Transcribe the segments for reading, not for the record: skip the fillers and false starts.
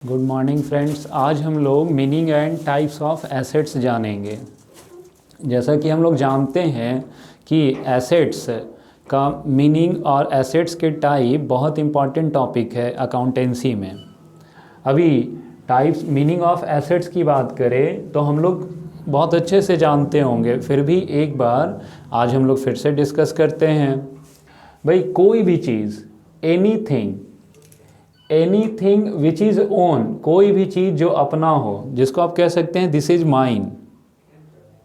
Good morning friends. आज हम लोग meaning and types of assets जानेंगे। जैसा कि हम लोग जानते हैं कि एसेट्स का मीनिंग और एसेट्स के टाइप बहुत इम्पॉर्टेंट टॉपिक है अकाउंटेंसी में। अभी टाइप्स मीनिंग ऑफ एसेट्स की बात करें तो हम लोग बहुत अच्छे से जानते होंगे, फिर भी एक बार आज हम लोग फिर से डिस्कस करते हैं। भाई कोई भी चीज़, एनीथिंग विच इज़ ओन, कोई भी चीज़ जो अपना हो, जिसको आप कह सकते हैं दिस इज़ माइन,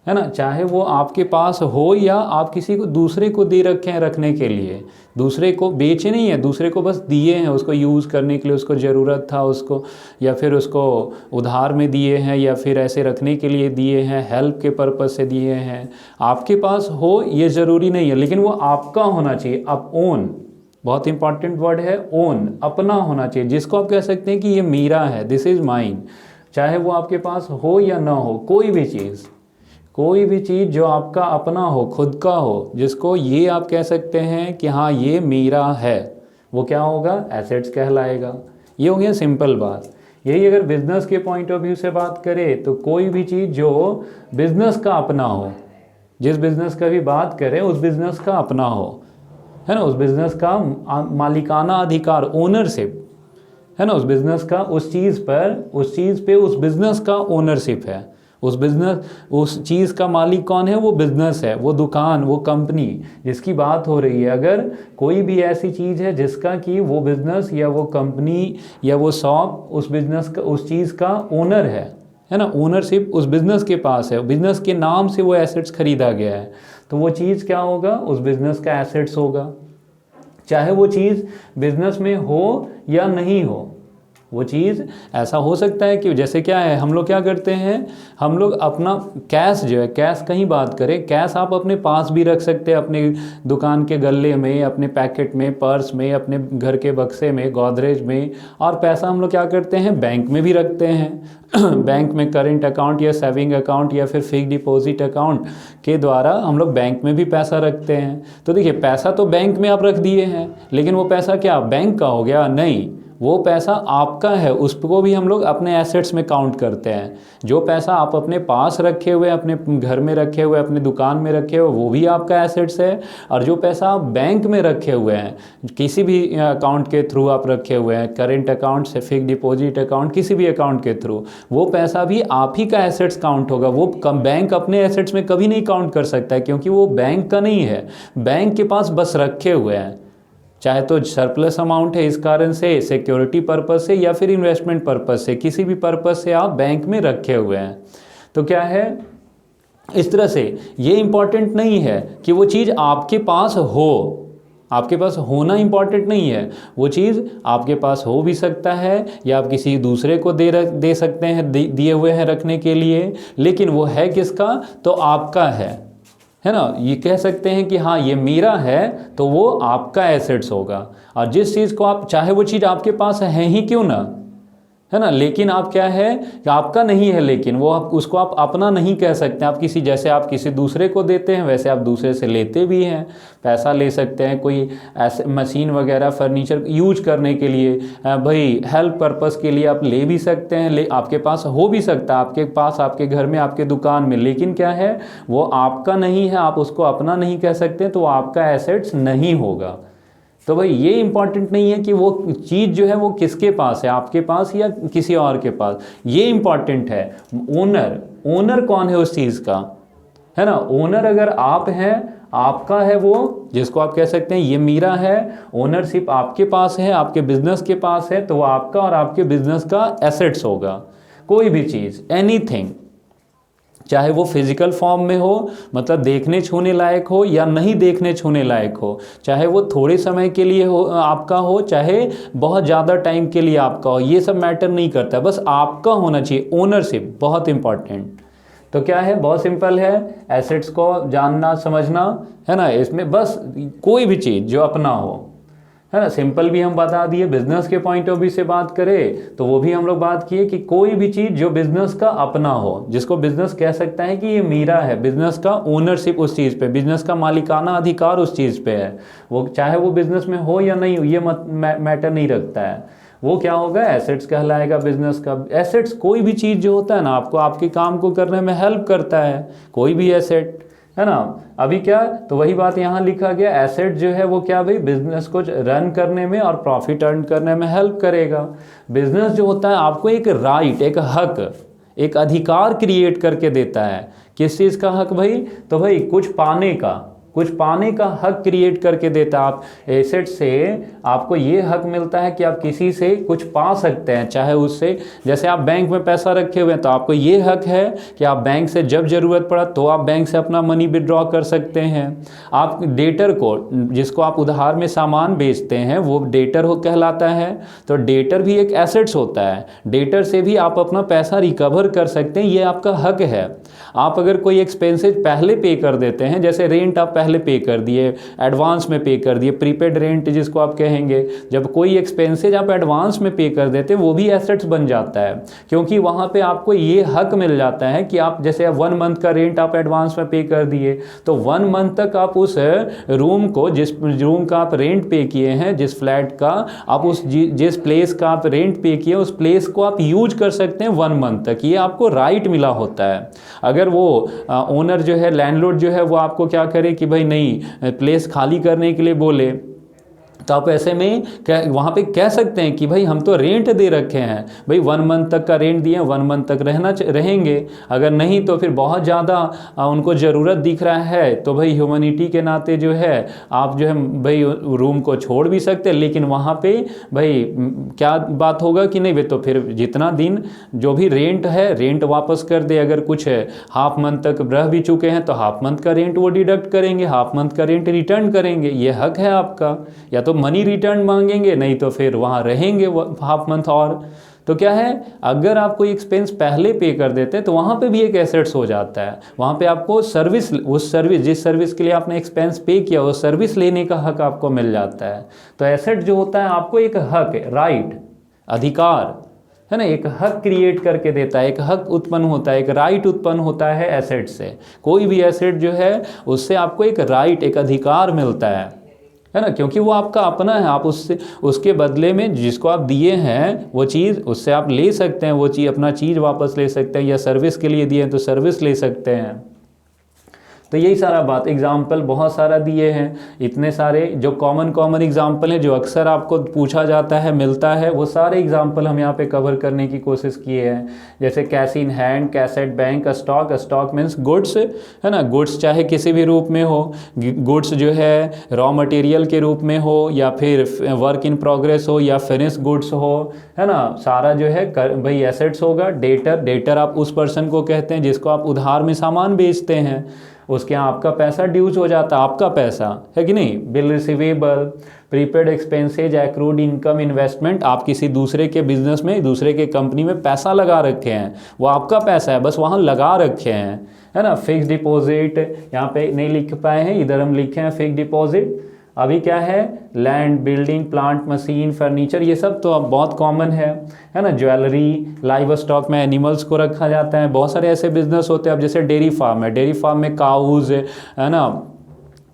है ना। चाहे वो आपके पास हो या आप किसी को दूसरे को दे रखे हैं रखने के लिए, दूसरे को बेचे नहीं है, दूसरे को बस दिए हैं उसको यूज़ करने के लिए, उसको ज़रूरत था उसको, या फिर उसको उधार में दिए हैं, या फिर ऐसे रखने के लिए दिए हैं, हेल्प के पर्पज़ से दिए हैं। आपके पास हो ये ज़रूरी नहीं है, लेकिन वो आपका होना चाहिए। आप ओन, बहुत इंपॉर्टेंट वर्ड है ओन, अपना होना चाहिए, जिसको आप कह सकते हैं कि ये मेरा है, दिस इज़ माइन। चाहे वो आपके पास हो या ना हो, कोई भी चीज़ जो आपका अपना हो, खुद का हो, जिसको ये आप कह सकते हैं कि हाँ ये मेरा है, वो क्या होगा? एसेट्स कहलाएगा। ये हो गया सिंपल बात। यही अगर बिजनेस के पॉइंट ऑफ व्यू से बात करें तो कोई भी चीज़ जो बिजनेस का अपना हो, जिस बिजनेस का भी बात करें उस बिजनेस का अपना हो, है ना, उस बिज़नेस का मालिकाना अधिकार, ओनरशिप, है ना, उस बिज़नेस का उस चीज़ पे उस बिज़नेस का ओनरशिप है। उस चीज़ का मालिक कौन है? वो बिज़नेस है, वो दुकान, वो कंपनी जिसकी बात हो रही है। अगर कोई भी ऐसी चीज़ है जिसका कि वो बिज़नेस या वो कंपनी या वो शॉप उस बिज़नेस का, उस चीज़ का ओनर है ना, ओनरशिप उस बिज़नेस के पास है, बिज़नेस के नाम से वो एसेट्स खरीदा गया है, तो वो चीज़ क्या होगा? उस बिज़नेस का एसेट्स होगा। चाहे वो चीज़ बिज़नेस में हो या नहीं हो, वो चीज़ ऐसा हो सकता है कि जैसे क्या है, हम लोग क्या करते हैं, हम लोग अपना कैश जो है, कैश कहीं बात करें, कैश आप अपने पास भी रख सकते हैं, अपने दुकान के गल्ले में, अपने पैकेट में, पर्स में, अपने घर के बक्से में, गोदरेज में। और पैसा हम लोग क्या करते हैं? बैंक में भी रखते हैं। बैंक में करेंट अकाउंट या सेविंग अकाउंट या फिर फिक्स डिपॉजिट अकाउंट के द्वारा हम लोग बैंक में भी पैसा रखते हैं। तो देखिए, पैसा तो बैंक में आप रख दिए हैं, लेकिन वो पैसा क्या बैंक का हो गया? नहीं, वो पैसा आपका है, उसको भी हम लोग अपने एसेट्स में काउंट करते हैं। जो पैसा आप अपने पास रखे हुए, अपने घर में रखे हुए, अपने दुकान में रखे हुए, वो भी आपका एसेट्स है। और जो पैसा आप बैंक में रखे हुए हैं, किसी भी अकाउंट के थ्रू आप रखे हुए हैं, करेंट अकाउंट से फिक्स डिपॉजिट अकाउंट, किसी भी अकाउंट के थ्रू, वो पैसा भी आप ही का एसेट्स काउंट होगा। वो बैंक अपने एसेट्स में कभी नहीं काउंट कर सकता है, क्योंकि वो बैंक का नहीं है, बैंक के पास बस रखे हुए हैं। चाहे तो सरप्लस अमाउंट है, इस कारण से सिक्योरिटी पर्पस से या फिर इन्वेस्टमेंट पर्पस से, किसी भी पर्पस से आप बैंक में रखे हुए हैं। तो क्या है, इस तरह से ये इंपॉर्टेंट नहीं है कि वो चीज़ आपके पास हो, आपके पास होना इंपॉर्टेंट नहीं है। वो चीज़ आपके पास हो भी सकता है या आप किसी दूसरे को दे सकते हैं, दिए हुए हैं रखने के लिए, लेकिन वो है किसका? तो आपका है ना। ये कह सकते हैं कि हाँ ये मेरा है, तो वो आपका एसेट्स होगा। और जिस चीज़ को आप, चाहे वो चीज़ आपके पास है ही क्यों ना, है ना, लेकिन आप क्या है कि आपका नहीं है, लेकिन वो उसको आप अपना नहीं कह सकते। आप किसी, जैसे आप किसी दूसरे को देते हैं, वैसे आप दूसरे से लेते भी हैं। पैसा ले सकते हैं, कोई ऐसे मशीन वगैरह फर्नीचर यूज करने के लिए, भाई हेल्प पर्पस के लिए आप ले भी सकते हैं, आपके पास हो भी सकता है, आपके पास, आपके घर में, आपके दुकान में, लेकिन क्या है, वो आपका नहीं है, आप उसको अपना नहीं कह सकते, तो आपका एसेट्स नहीं होगा। तो भाई ये इंपॉर्टेंट नहीं है कि वो चीज़ जो है वो किसके पास है, आपके पास या किसी और के पास, ये इंपॉर्टेंट है। ओनर कौन है उस चीज़ का, है ना। ओनर अगर आप हैं, आपका है वो, जिसको आप कह सकते हैं ये मेरा है, ओनरशिप आपके पास है, आपके बिजनेस के पास है, तो वो आपका और आपके बिजनेस का एसेट्स होगा। कोई भी चीज़, एनीथिंग, चाहे वो फिजिकल फॉर्म में हो, मतलब देखने छूने लायक हो या नहीं देखने छूने लायक हो, चाहे वो थोड़े समय के लिए हो, आपका हो, चाहे बहुत ज़्यादा टाइम के लिए आपका हो, ये सब मैटर नहीं करता, बस आपका होना चाहिए। ओनरशिप बहुत इंपॉर्टेंट। तो क्या है, बहुत सिंपल है, एसेट्स को जानना समझना, है ना। इसमें बस कोई भी चीज़ जो अपना हो, है ना, सिंपल भी हम बता दिए। बिजनेस के पॉइंट ऑफ व्यू से बात करें तो वो भी हम लोग बात किए कि कोई भी चीज़ जो बिजनेस का अपना हो, जिसको बिजनेस कह सकता है कि ये मेरा है, बिजनेस का ओनरशिप उस चीज़ पे, बिजनेस का मालिकाना अधिकार उस चीज़ पे है, वो चाहे वो बिजनेस में हो या नहीं हो, ये मैटर नहीं रखता है। वो क्या होगा, एसेट्स कहलाएगा बिजनेस का। एसेट्स कोई भी चीज़ जो होता है ना, आपको आपके काम को करने में हेल्प करता है, कोई भी एसेट, है ना। अभी क्या, तो वही बात यहाँ लिखा गया, एसेट जो है वो क्या भाई, बिजनेस को रन करने में और प्रॉफिट अर्न करने में हेल्प करेगा। बिजनेस जो होता है आपको एक राइट, एक हक, एक अधिकार क्रिएट करके देता है। किस चीज़ का हक भाई, तो भाई कुछ पाने का हक क्रिएट करके देता है। आप एसेट से आपको ये हक मिलता है कि आप किसी से कुछ पा सकते हैं, चाहे उससे, जैसे आप बैंक में पैसा रखे हुए हैं तो आपको ये हक है कि आप बैंक से जब ज़रूरत पड़ा तो आप बैंक से अपना मनी विड्रॉ कर सकते हैं। आप डेटर को, जिसको आप उधार में सामान बेचते हैं, वो डेटर हो कहलाता है। तो डेटर भी एक एसेट्स होता है, डेटर से भी आप अपना पैसा रिकवर कर सकते हैं, ये आपका हक है। आप अगर कोई एक्सपेंसेस पहले पे कर देते हैं, जैसे रेंट आप पहले पे कर दिए, एडवांस में पे कर दिए, प्रीपेड रेंट जिसको आप कहेंगे, जब कोई एक्सपेंसेज आप एडवांस में पे कर देते हैं वो भी एसेट्स बन जाता है, क्योंकि वहाँ पे आपको ये हक मिल जाता है कि आप जैसे 1 मंथ का रेंट आप एडवांस में पे कर दिए, तो 1 मंथ तक आप उस रूम को, जिस रूम का आप रेंट पे किए हैं, जिस फ्लैट का आप जिस प्लेस का आप रेंट पे किए, उस प्लेस को आप यूज कर सकते हैं 1 मंथ तक। ये आपको राइट मिला होता है। अगर वो ओनर जो है, लैंडलॉर्ड जो है, वो आपको क्या करे कि भाई नहीं, प्लेस खाली करने के लिए बोले, तो आप ऐसे में वहाँ पे कह सकते हैं कि भाई हम तो रेंट दे रखे हैं, भाई 1 मंथ तक का रेंट दिए, 1 मंथ तक रहेंगे। अगर नहीं तो फिर बहुत ज़्यादा उनको ज़रूरत दिख रहा है तो भाई ह्यूमैनिटी के नाते जो है आप जो है भाई रूम को छोड़ भी सकते हैं, लेकिन वहाँ पे भाई क्या बात होगा कि नहीं भाई, तो फिर जितना दिन जो भी रेंट है रेंट वापस कर दे। अगर कुछ है हाफ मंथ तक रह भी चुके हैं तो हाफ मंथ का रेंट वो डिडक्ट करेंगे, हाफ मंथ का रेंट रिटर्न करेंगे। ये हक है आपका। या तो मनी रिटर्न मांगेंगे, नहीं तो फिर वहाँ रहेंगे हाफ मंथ और। तो क्या है, अगर आप कोई एक्सपेंस पहले पे कर देते हैं तो वहाँ पे भी एक एसेट्स हो जाता है। वहाँ पे आपको सर्विस, उस सर्विस, जिस सर्विस के लिए आपने एक्सपेंस पे किया, वो सर्विस लेने का हक आपको मिल जाता है। तो एसेट जो होता है आपको एक हक, राइट, अधिकार, है ना, एक हक क्रिएट करके देता है, एक हक उत्पन्न होता है, एक राइट उत्पन्न होता है एसेट से। कोई भी एसेट जो है उससे आपको एक राइट, एक अधिकार मिलता है ना, क्योंकि वो आपका अपना है। आप उससे, उसके बदले में जिसको आप दिए हैं वो चीज़, उससे आप ले सकते हैं वो चीज़, अपना चीज़ वापस ले सकते हैं, या सर्विस के लिए दिए हैं तो सर्विस ले सकते हैं। तो यही सारा बात, एग्जाम्पल बहुत सारा दिए हैं, इतने सारे जो कॉमन एग्जाम्पल हैं, जो अक्सर आपको पूछा जाता है, मिलता है, वो सारे एग्जाम्पल हम यहाँ पे कवर करने की कोशिश किए हैं। जैसे cash in hand, cash at bank, stock, stock means goods, है ना, गुड्स चाहे किसी भी रूप में हो, गुड्स जो है रॉ मटेरियल के रूप में हो, या फिर वर्क इन प्रोग्रेस हो, या फिनिश गुड्स हो, है ना, सारा जो है भाई एसेट्स होगा। डेटर आप उस पर्सन को कहते हैं जिसको आप उधार में सामान बेचते हैं, उसके यहाँ आपका पैसा ड्यूज हो जाता है, आपका पैसा है कि नहीं। Bill receivable, prepaid expenses, accrued income, investment, आप किसी दूसरे के बिजनेस में, दूसरे के कंपनी में पैसा लगा रखे हैं, वो आपका पैसा है, बस वहाँ लगा रखे हैं, है ना। फिक्स डिपॉजिट यहाँ पे नहीं लिख पाए हैं, इधर हम लिखे हैं फिक्स डिपॉजिट। अभी क्या है, land, building, plant, machine, furniture, ये सब तो अब बहुत कॉमन है ना। ज्वेलरी, लाइव स्टॉक में एनिमल्स को रखा जाता है। बहुत सारे ऐसे बिजनेस होते हैं, अब जैसे डेयरी फार्म है, डेयरी फार्म में काउज, है ना,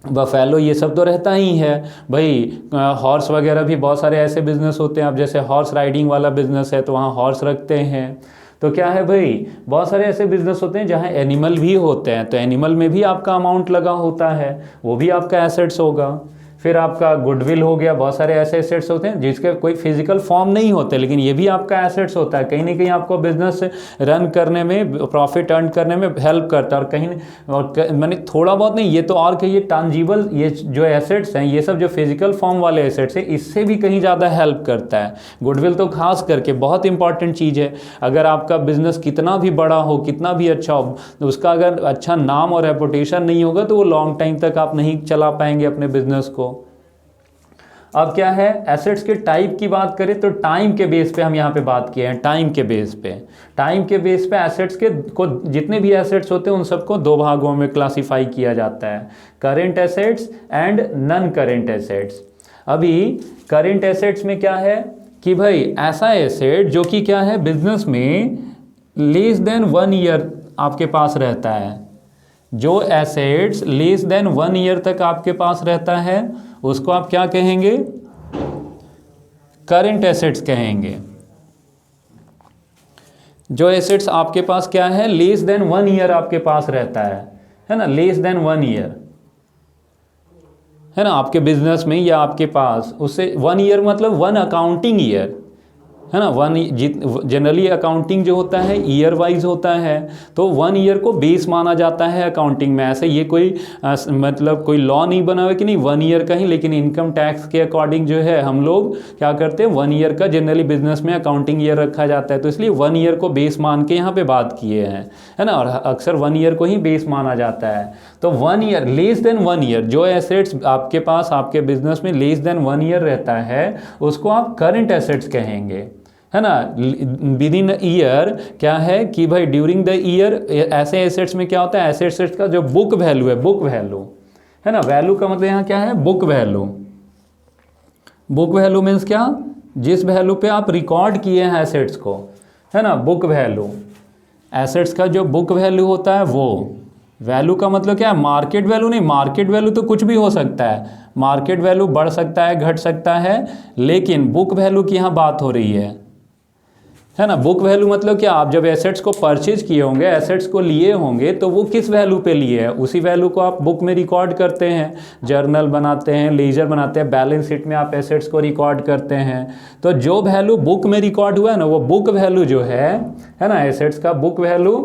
बफेलो, ये सब तो रहता ही है भाई। हॉर्स वगैरह भी बहुत सारे ऐसे बिजनेस होते हैं। अब जैसे हॉर्स राइडिंग वाला बिजनेस है तो वहाँ हॉर्स रखते हैं। तो क्या है भाई, बहुत सारे ऐसे बिजनेस होते हैं जहाँ एनिमल भी होते हैं, तो एनिमल में भी आपका अमाउंट लगा होता है, वो भी आपका एसेट्स होगा। फिर आपका गुडविल हो गया, बहुत सारे ऐसे एसेट्स होते हैं जिसके कोई फिजिकल फॉर्म नहीं होते, लेकिन ये भी आपका एसेट्स होता है। कहीं ना कहीं आपको बिजनेस रन करने में, प्रॉफिट अर्न करने में हेल्प करता है। और कहीं, और मैंने थोड़ा बहुत नहीं, ये तो और कहिए टांजिबल, ये जो एसेट्स हैं, ये सब जो फिजिकल फॉर्म वाले एसेट्स हैं, इससे भी कहीं ज़्यादा हेल्प करता है। गुडविल तो खास करके बहुत इंपॉर्टेंट चीज़ है। अगर आपका बिजनेस कितना भी बड़ा हो, कितना भी अच्छा हो, तो उसका अगर अच्छा नाम और रेपुटेशन नहीं होगा तो वो लॉन्ग टाइम तक आप नहीं चला पाएंगे अपने बिजनेस को। अब क्या है, एसेट्स के टाइप की बात करें तो टाइम के बेस पे हम यहाँ पे बात किए हैं। टाइम के बेस पे एसेट्स के को, जितने भी एसेट्स होते हैं उन सबको 2 भागों में क्लासिफाई किया जाता है, current assets and non current assets. अभी करेंट एसेट्स में क्या है कि भाई ऐसा एसेट जो कि क्या है, बिजनेस में लेस देन 1 ईयर आपके पास रहता है। जो एसेट्स लेस देन 1 ईयर तक आपके पास रहता है उसको आप क्या कहेंगे, करंट एसेट्स कहेंगे। जो एसेट्स आपके पास क्या है, लेस देन 1 ईयर आपके पास रहता है ना, लेस देन 1 ईयर, है ना, आपके बिजनेस में या आपके पास, उससे 1 ईयर मतलब 1 अकाउंटिंग ईयर, है ना। जनरली अकाउंटिंग जो होता है ईयर वाइज होता है, तो 1 ईयर को बेस माना जाता है अकाउंटिंग में। ऐसे ये कोई मतलब कोई लॉ नहीं बना हुआ कि नहीं 1 ईयर का ही, लेकिन इनकम टैक्स के अकॉर्डिंग जो है हम लोग क्या करते हैं, 1 ईयर का जनरली बिजनेस में अकाउंटिंग ईयर रखा जाता है, तो इसलिए 1 ईयर को बेस मान के यहाँ पे बात किए हैं, है ना, और अक्सर 1 ईयर को ही बेस माना जाता है। तो 1 ईयर, लेस देन 1 ईयर, जो एसेट्स आपके पास आपके बिजनेस में लेस देन 1 ईयर रहता है उसको आप करंट एसेट्स कहेंगे, है ना। विद इन ईयर क्या है कि भाई ड्यूरिंग द ईयर, ऐसे एसेट्स में क्या होता है, ऐसे एसेट्स का जो बुक वैल्यू है, बुक वैल्यू, है ना, वैल्यू का मतलब यहाँ क्या है, book value. Book value means क्या, जिस वैल्यू पे आप रिकॉर्ड किए हैं एसेट्स को, है ना, बुक वैल्यू। एसेट्स का जो बुक वैल्यू होता है वो, वैल्यू का मतलब क्या है, मार्केट वैल्यू नहीं, मार्केट वैल्यू तो कुछ भी हो सकता है, मार्केट वैल्यू बढ़ सकता है घट सकता है, लेकिन बुक वैल्यू की यहाँ बात हो रही है ना। बुक वैल्यू मतलब क्या, आप जब एसेट्स को परचेज किए होंगे, एसेट्स को लिए होंगे, तो वो किस वैल्यू पे लिए हैं, उसी वैल्यू को आप बुक में रिकॉर्ड करते हैं, जर्नल बनाते हैं, लेजर बनाते हैं, बैलेंस शीट में आप एसेट्स को रिकॉर्ड करते हैं। तो जो वैल्यू बुक में रिकॉर्ड हुआ है ना, वो बुक वैल्यू जो है ना, एसेट्स का book value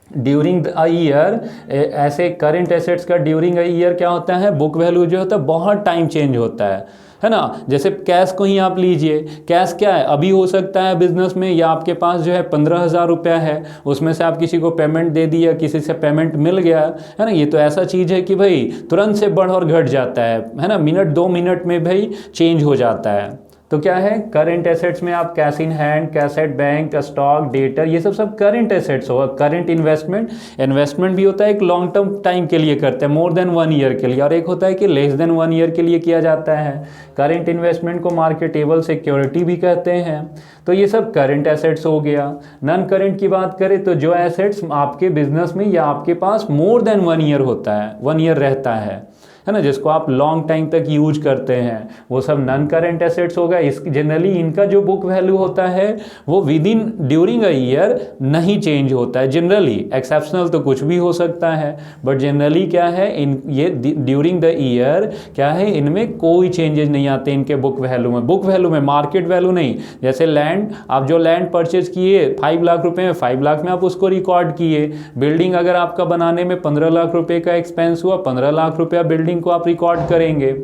during a year, ऐसे करंट एसेट्स का ड्यूरिंग अ ईयर क्या होता है, बुक वैल्यू जो होता है बहुत टाइम चेंज होता है ना। जैसे कैश को ही आप लीजिए, कैश क्या है, अभी हो सकता है बिजनेस में, या आपके पास जो है 15,000 रुपया है, उसमें से आप किसी को पेमेंट दे दिया, किसी से पेमेंट मिल गया, है ना। ये तो ऐसा चीज़ है कि भाई तुरंत से बढ़ और घट जाता है ना, मिनट 2 मिनट में भाई चेंज हो जाता है। तो क्या है, करंट एसेट्स में आप cash in hand, cash at bank, stock, debtor, ये सब करंट एसेट्स होगा। करंट इन्वेस्टमेंट भी होता है, एक लॉन्ग टर्म टाइम के लिए करते हैं, मोर देन 1 ईयर के लिए, और एक होता है कि लेस देन 1 ईयर के लिए किया जाता है। करंट इन्वेस्टमेंट को मार्केटेबल सिक्योरिटी भी कहते हैं। तो ये सब करंट एसेट्स हो गया। नॉन करंट की बात करें तो जो एसेट्स आपके बिजनेस में या आपके पास मोर देन 1 ईयर होता है, 1 ईयर रहता है ना, जिसको आप लॉन्ग टाइम तक यूज करते हैं, वो सब नॉन करंट एसेट्स होगा। इस जनरली इनका जो बुक वैल्यू होता है वो with in during a year नहीं चेंज होता है जनरली, एक्सेप्शनल तो कुछ भी हो सकता है, बट जनरली क्या है, ये ड्यूरिंग द ईयर क्या है, इनमें कोई चेंजेस नहीं आते इनके बुक वैल्यू में। बुक वैल्यू में मार्केट वैल्यू नहीं, जैसे लैंड, आप जो लैंड परचेज किए 5 लाख रुपए में, 5 लाख में आप उसको रिकॉर्ड किए। बिल्डिंग अगर आपका बनाने में 15 लाख रुपए का एक्सपेंस हुआ, 15 लाख रुपया बिल्डिंग को आप रिकॉर्ड करेंगे।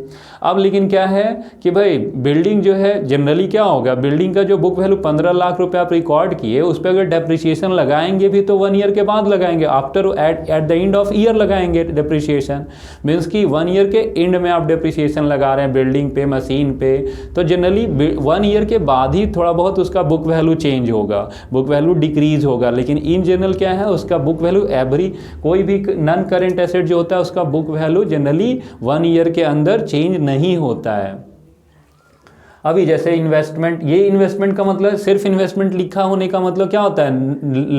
अब लेकिन क्या है कि भाई बिल्डिंग जो है जनरली क्या होगा, बिल्डिंग का जो बुक वैल्यू 15 लाख रुपए आप रिकॉर्ड किए, उस पर अगर डेप्रिसिएशन लगाएंगे भी तो 1 ईयर के बाद लगाएंगे, after at the end of year लगाएंगे डेप्रिसिएशन। मीन्स कि 1 ईयर के एंड में आप डेप्रिसिएशन लगा रहे हैं बिल्डिंग पे, मशीन पे, तो जनरली 1 ईयर के बाद ही थोड़ा बहुत उसका बुक वैल्यू चेंज होगा, बुक वैल्यू डिक्रीज होगा। लेकिन इन जनरल क्या है, उसका बुक वैल्यू एवरी, कोई भी नॉन करेंट एसेट जो होता है उसका बुक वैल्यू जनरली 1 ईयर के अंदर चेंज नहीं होता है। अभी जैसे इन्वेस्टमेंट, ये इन्वेस्टमेंट का मतलब, सिर्फ इन्वेस्टमेंट लिखा होने का मतलब क्या होता है,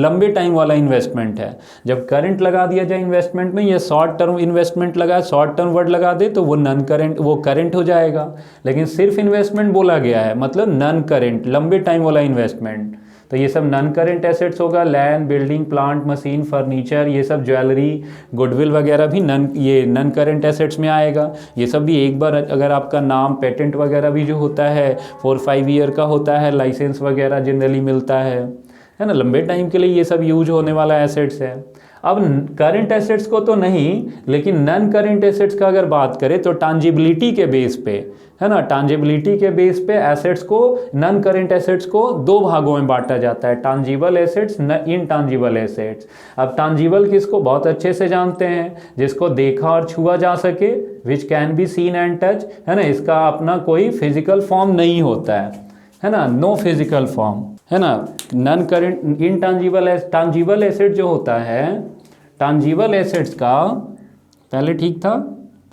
लंबे टाइम वाला इन्वेस्टमेंट है। जब करंट लगा दिया जाए इन्वेस्टमेंट में, या शॉर्ट टर्म इन्वेस्टमेंट लगा, शॉर्ट टर्म वर्ड लगा दे तो वो नॉन करंट, वो करंट हो जाएगा। लेकिन सिर्फ इन्वेस्टमेंट बोला गया है, मतलब नॉन करंट, लंबे टाइम वाला इन्वेस्टमेंट, तो ये सब नॉन करंट एसेट्स होगा। Land, building, plant, machine, furniture, ये सब ज्वेलरी, गुडविल वगैरह भी ये नॉन करंट एसेट्स में आएगा। ये सब भी एक बार अगर आपका नाम, पेटेंट वगैरह भी जो होता है 4-5 ईयर का होता है, लाइसेंस वगैरह जनरली मिलता है ना, लंबे टाइम के लिए ये सब यूज होने वाला एसेट्स है। अब करंट एसेट्स को तो नहीं, लेकिन नॉन करंट एसेट्स का अगर बात करें तो टांजिबिलिटी के बेस पे, है ना, टांजिबिलिटी के बेस पे एसेट्स को, नॉन करंट एसेट्स को 2 भागों में बांटा जाता है, टांजिबल एसेट्स, इनटांजिबल एसेट्स। अब टांजिबल किसको बहुत अच्छे से जानते हैं, जिसको देखा और छुआ जा सके, which can be seen and touch, है ना, इसका अपना कोई फिजिकल फॉर्म नहीं होता है ना, नो फिजिकल फॉर्म, है ना। नॉन करंट, इनटांजिबल, टांजिबल एसेट जो होता है, टांजिबल एसेट्स का, पहले ठीक था,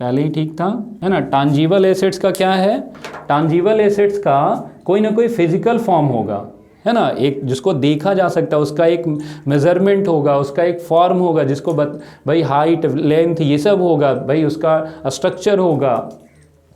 पहले ही ठीक था, है ना। टांजिबल एसेट्स का क्या है, टांजिबल एसेट्स का कोई ना कोई फिजिकल फॉर्म होगा, है ना, एक जिसको देखा जा सकता है, उसका एक मेजरमेंट होगा, उसका एक फॉर्म होगा, जिसको भाई हाइट, लेंथ, ये सब होगा, भाई उसका स्ट्रक्चर होगा,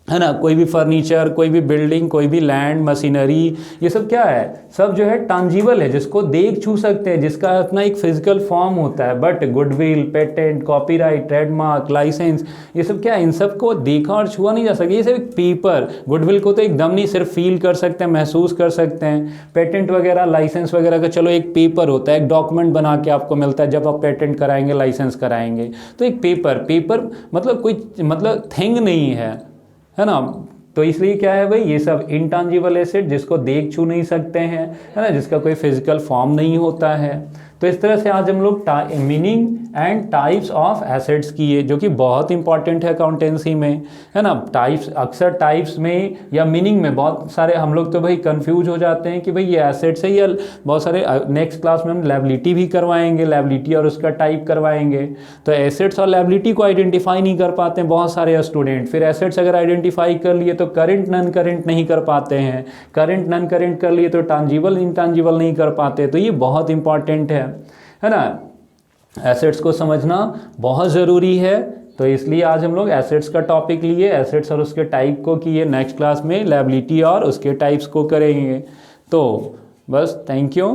है ना, कोई भी फर्नीचर, कोई भी बिल्डिंग, कोई भी लैंड, मशीनरी, ये सब क्या है, सब जो है टांजिबल है, जिसको देख छू सकते हैं, जिसका अपना एक फिजिकल फॉर्म होता है। But goodwill, patent, copyright, trademark, licence, ये सब क्या है, इन सब को देखा और छुआ नहीं जा सकता। ये सिर्फ पेपर, गुडविल को तो एकदम नहीं, सिर्फ फील कर सकते हैं, महसूस कर सकते हैं। पेटेंट वगैरह, लाइसेंस वगैरह का चलो एक पेपर होता है, एक डॉक्यूमेंट बना के आपको मिलता है जब आप पेटेंट कराएंगे, लाइसेंस कराएंगे। तो एक पेपर मतलब कोई मतलब थिंग नहीं है ना। तो इसलिए क्या है भाई, ये सब इंटांजिबल एसेट, जिसको देख छू नहीं सकते हैं, है ना, जिसका कोई फिजिकल फॉर्म नहीं होता है। तो इस तरह से आज हम लोग meaning and types of assets किए, जो कि बहुत इंपॉर्टेंट है अकाउंटेंसी में, है ना। टाइप्स, अक्सर टाइप्स में या मीनिंग में बहुत सारे हम लोग तो भाई कंफ्यूज हो जाते हैं कि भाई ये एसेट्स है, या बहुत सारे नेक्स्ट क्लास में हम लायबिलिटी भी करवाएंगे, लायबिलिटी और उसका टाइप करवाएंगे। तो एसेट्स और लायबिलिटी को आइडेंटिफाई नहीं कर पाते हैं बहुत सारे स्टूडेंट। फिर एसेट्स अगर आइडेंटिफाई कर लिए तो करंट नॉन करंट नहीं कर पाते हैं, करंट नॉन करंट कर लिए तो टांजिबल इंटांजिबल नहीं कर पाते। तो ये बहुत इंपॉर्टेंट है ना, एसेट्स को समझना बहुत ज़रूरी है। तो इसलिए आज हम लोग एसेट्स का टॉपिक लिए, एसेट्स और उसके टाइप को किए। नेक्स्ट क्लास में लायबिलिटी और उसके टाइप्स को करेंगे। तो बस, थैंक यू।